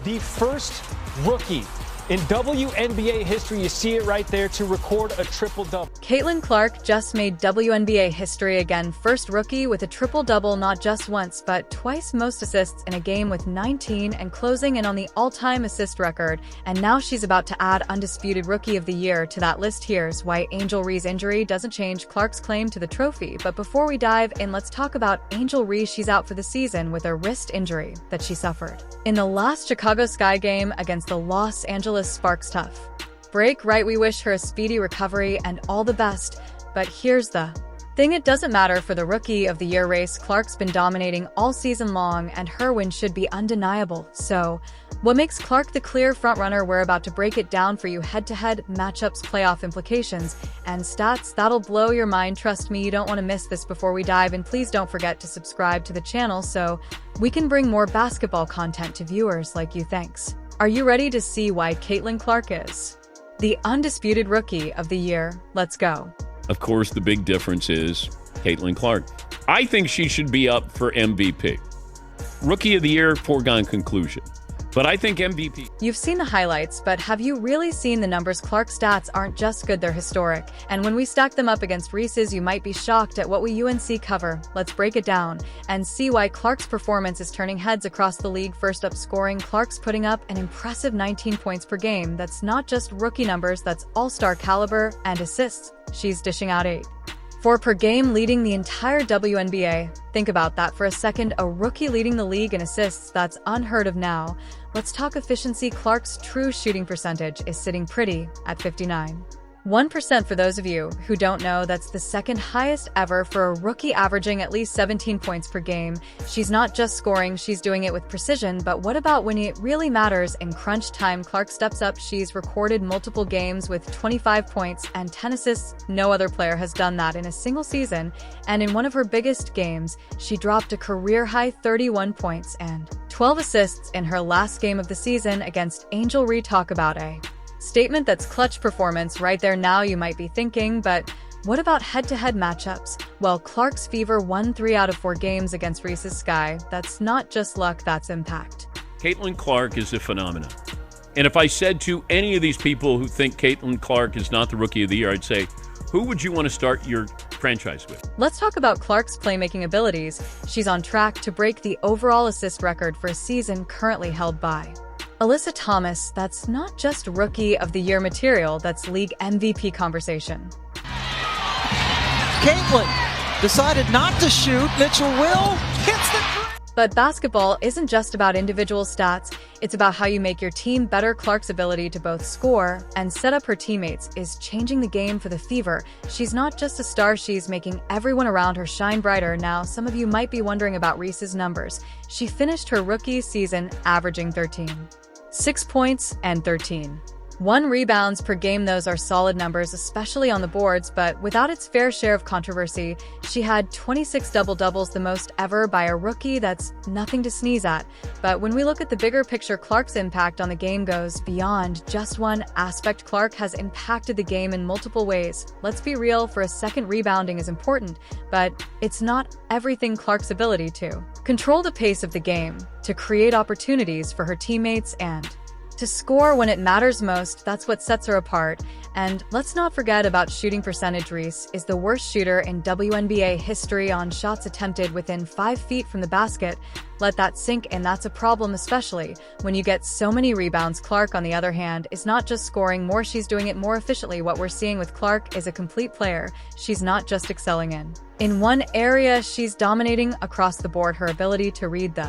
the first rookie in WNBA history, you see it right there, to record a triple-double. Caitlin Clark just made WNBA history again. First rookie with a triple-double, not just once, but twice most assists in a game with 19 and closing in on the all-time assist record. And now she's about to add undisputed Rookie of the Year to that list. Here's why Angel Reese's injury doesn't change Clark's claim to the trophy. But before we dive in, let's talk about Angel Reese. She's out for the season with a wrist injury that she suffered in the last Chicago Sky game against the Los Angeles Sparks. Tough break, right? We wish her a speedy recovery and all the best, but here's the thing: it doesn't matter for the Rookie of the Year race. Clark's been dominating all season long, and her win should be undeniable. So, what makes Clark the clear frontrunner? We're about to break it down for you: head-to-head matchups, playoff implications, and stats that'll blow your mind. Trust me, you don't want to miss this. Before we dive in, please don't forget to subscribe to the channel so we can bring more basketball content to viewers like you. Thanks. Are you ready to see why Caitlin Clark is the undisputed Rookie of the Year? Let's go. Of course, the big difference is Caitlin Clark. I think she should be up for MVP. Rookie of the Year, foregone conclusion. But I think MVP. You've seen the highlights, but have you really seen the numbers? Clark's stats aren't just good, they're historic. And when we stack them up against Reese's, you might be shocked at what we UNC cover. Let's break it down and see why Clark's performance is turning heads across the league. First up, scoring. Clark's putting up an impressive 19 points per game. That's not just rookie numbers, that's all-star caliber. And assists, she's dishing out 8.4 per game, leading the entire WNBA. Think about that for a second, a rookie leading the league in assists. That's unheard of. Now, let's talk efficiency. Clark's true shooting percentage is sitting pretty at 59.1%. For those of you who don't know, that's the second highest ever for a rookie, averaging at least 17 points per game. She's not just scoring, she's doing it with precision. But what about when it really matters? In crunch time, Clark steps up. She's recorded multiple games with 25 points and 10 assists. No other player has done that in a single season. And in one of her biggest games, she dropped a career-high 31 points and 12 assists in her last game of the season against Angel Reese. Talk about a statement. That's clutch performance right there. Now you might be thinking, but what about head-to-head matchups? Well, Clark's Fever won 3 out of 4 games against Reese's Sky. That's not just luck, that's impact. Caitlin Clark is a phenomenon. And if I said to any of these people who think Caitlin Clark is not the Rookie of the Year, I'd say, who would you want to start your franchise with? Let's talk about Clark's playmaking abilities. She's on track to break the overall assist record for a season currently held by Alyssa Thomas. That's not just Rookie of the Year material, that's league MVP conversation. Caitlin decided not to shoot. Mitchell will hits the. But basketball isn't just about individual stats, it's about how you make your team better. Clark's ability to both score and set up her teammates is changing the game for the Fever. She's not just a star, she's making everyone around her shine brighter. Now, some of you might be wondering about Reese's numbers. She finished her rookie season averaging 13.6 points and 13.1 rebounds per game. Those are solid numbers, especially on the boards, but without its fair share of controversy. She had 26 double-doubles, the most ever by a rookie. That's nothing to sneeze at. But when we look at the bigger picture, Clark's impact on the game goes beyond just one aspect. Clark has impacted the game in multiple ways. Let's be real, for a second, rebounding is important, but it's not everything. Clark's ability to control the pace of the game, to create opportunities for her teammates, and to score when it matters most, that's what sets her apart. And let's not forget about shooting percentage. Reese is the worst shooter in WNBA history on shots attempted within 5 feet from the basket. Let that sink in. That's a problem, especially when you get so many rebounds. Clark, on the other hand, is not just scoring more, she's doing it more efficiently. What we're seeing with Clark is a complete player. She's not just excelling in one area, she's dominating across the board. Her ability to read the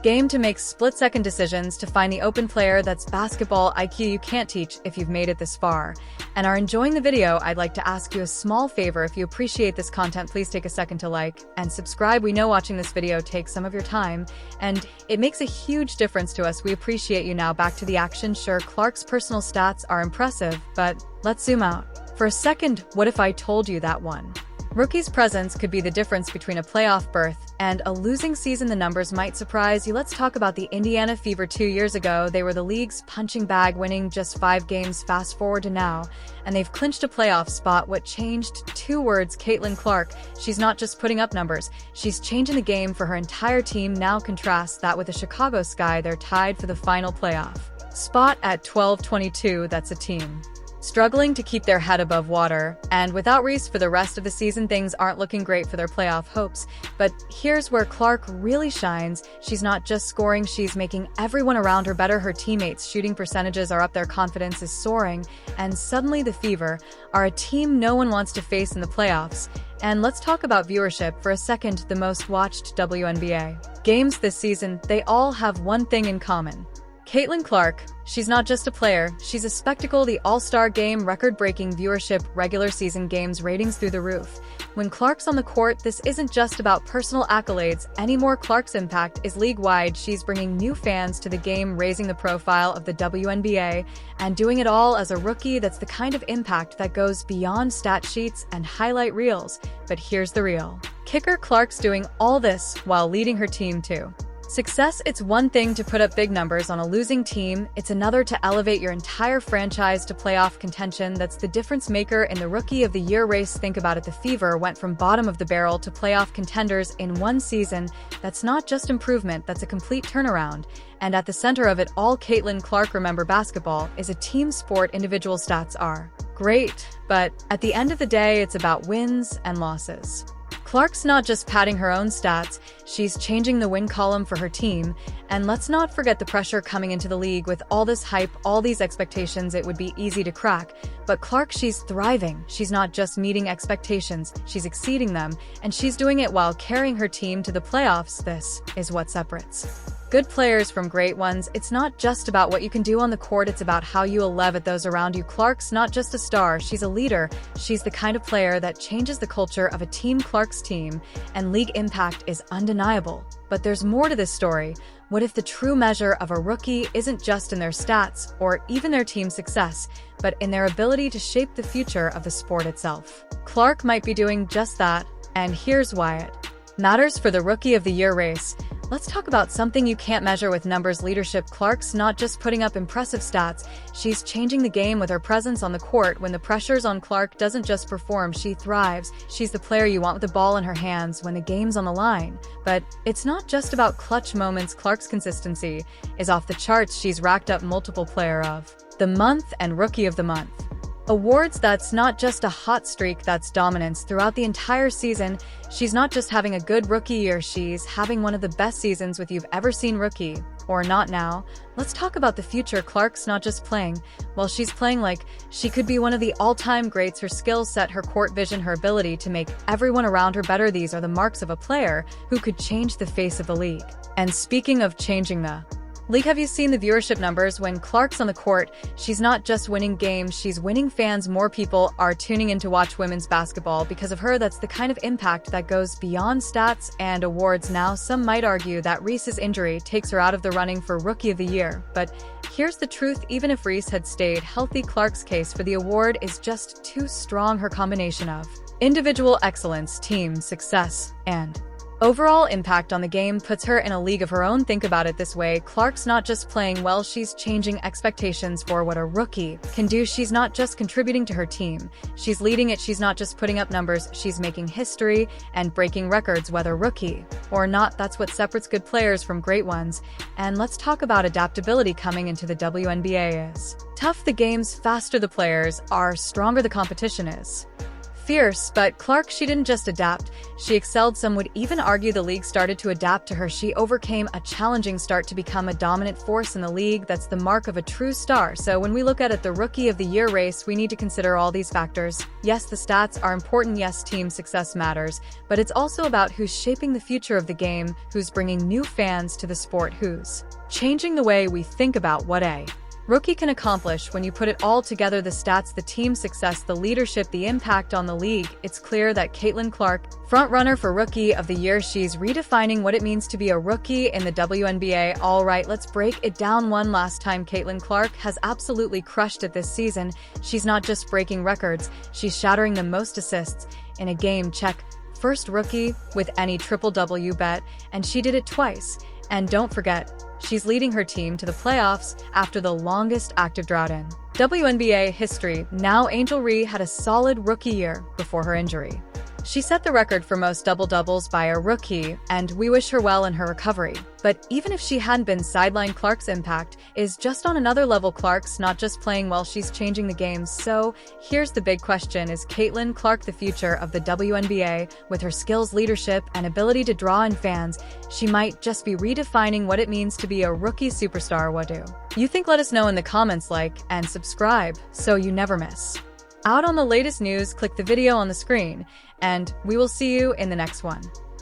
game, to make split-second decisions, to find the open player, that's basketball IQ you can't teach if you've made it this far and are enjoying the video. I'd like to ask you a small favor. If you appreciate this content, please take a second to like and subscribe. We know watching this video takes some of your time, and it makes a huge difference to us. We appreciate you. Now back to the action. Sure, Clark's personal stats are impressive, but let's zoom out for a second. What if I told you that one rookie's presence could be the difference between a playoff berth And a losing season, the numbers might surprise you. Let's talk about the Indiana Fever 2 years ago. They were the league's punching bag, winning just 5 games. Fast forward to now, and they've clinched a playoff spot. What changed? 2 words: Caitlin Clark. She's not just putting up numbers, she's changing the game for her entire team. Now contrast that with the Chicago Sky. They're tied for the final playoff spot at 12-22. That's a team struggling to keep their head above water, and without Reese for the rest of the season, things aren't looking great for their playoff hopes. But here's where Clark really shines. She's not just scoring, she's making everyone around her better. Her teammates' shooting percentages are up, their confidence is soaring, and suddenly the Fever are a team no one wants to face in the playoffs. And let's talk about viewership for a second. The most watched WNBA games this season, they all have one thing in common: Caitlin Clark. She's not just a player, she's a spectacle. The All-Star Game, record-breaking viewership, regular season games, ratings through the roof. When Clark's on the court, this isn't just about personal accolades anymore. Clark's impact is league-wide. She's bringing new fans to the game, raising the profile of the WNBA, and doing it all as a rookie. That's the kind of impact that goes beyond stat sheets and highlight reels. But here's the real kicker: Clark's doing all this while leading her team to success. It's one thing to put up big numbers on a losing team, it's another to elevate your entire franchise to playoff contention. That's the difference maker in the Rookie of the Year race. Think about it: the Fever went from bottom of the barrel to playoff contenders in one season. That's not just improvement, that's a complete turnaround. And at the center of it all, Caitlin Clark. Remember, basketball is a team sport. Individual stats are great, but at the end of the day, it's about wins and losses. Clark's not just padding her own stats, she's changing the win column for her team. And let's not forget the pressure coming into the league. With all this hype, all these expectations, it would be easy to crack. But Clark, she's thriving. She's not just meeting expectations, she's exceeding them. And she's doing it while carrying her team to the playoffs. This is what separates good players from great ones. It's not just about what you can do on the court, it's about how you elevate those around you. Clark's not just a star, she's a leader. She's the kind of player that changes the culture of a team. Clark's team and league impact is undeniable. But there's more to this story. What if the true measure of a rookie isn't just in their stats or even their team success, but in their ability to shape the future of the sport itself? Clark might be doing just that, and here's why it matters for the Rookie of the Year race. Let's talk about something you can't measure with numbers: leadership. Clark's not just putting up impressive stats, she's changing the game with her presence on the court. When the pressure's on, Clark doesn't just perform, she thrives. She's the player you want with the ball in her hands when the game's on the line. But it's not just about clutch moments. Clark's consistency is off the charts. She's racked up multiple Player of the Month and Rookie of the Month awards. That's not just a hot streak, that's dominance throughout the entire season. She's not just having a good rookie year, she's having one of the best seasons with you've ever seen, rookie or not. Now, let's talk about the future. Clark's not just playing, well, she's playing like she could be one of the all-time greats. Her skill set, her court vision, her ability to make everyone around her better, these are the marks of a player who could change the face of the league. And speaking of changing the league, have you seen the viewership numbers? When Clark's on the court, she's not just winning games, she's winning fans. More people are tuning in to watch women's basketball because of her. That's the kind of impact that goes beyond stats and awards. Now, some might argue that Reese's injury takes her out of the running for Rookie of the Year, but here's the truth: even if Reese had stayed healthy, Clark's case for the award is just too strong. Her combination of individual excellence, team success, and overall impact on the game puts her in a league of her own. Think about it this way: Clark's not just playing well, she's changing expectations for what a rookie can do. She's not just contributing to her team, she's leading it. She's not just putting up numbers, she's making history and breaking records, whether rookie or not. That's what separates good players from great ones. And let's talk about adaptability. Coming into the WNBA is tough. The game's faster, the players are stronger, the competition is fierce. But Clark, she didn't just adapt, she excelled. Some would even argue the league started to adapt to her. She overcame a challenging start to become a dominant force in the league. That's the mark of a true star. So when we look at it, the Rookie of the Year race, we need to consider all these factors. Yes, the stats are important, yes, team success matters, but it's also about who's shaping the future of the game, who's bringing new fans to the sport, who's changing the way we think about what a rookie can accomplish. When you put it all together, the stats, the team success, the leadership, the impact on the league, it's clear that Caitlin Clark, front-runner for Rookie of the Year, she's redefining what it means to be a rookie in the WNBA. All right, let's break it down one last time. Caitlin Clark has absolutely crushed it this season. She's not just breaking records, she's shattering the most assists in a game. Check First rookie with any triple-W bet, and she did it twice. And don't forget, she's leading her team to the playoffs after the longest active drought in WNBA history. Now Angel Reese had a solid rookie year before her injury. She set the record for most double-doubles by a rookie, and we wish her well in her recovery. But even if she hadn't been sidelined, Clark's impact is just on another level. Clark's not just playing well, she's changing the game. So here's the big question: is Caitlin Clark the future of the WNBA? With her skills, leadership, and ability to draw in fans, she might just be redefining what it means to be a rookie superstar. What do you think? Let us know in the comments. Like and subscribe so you never miss out on the latest news. Click the video on the screen, and we will see you in the next one.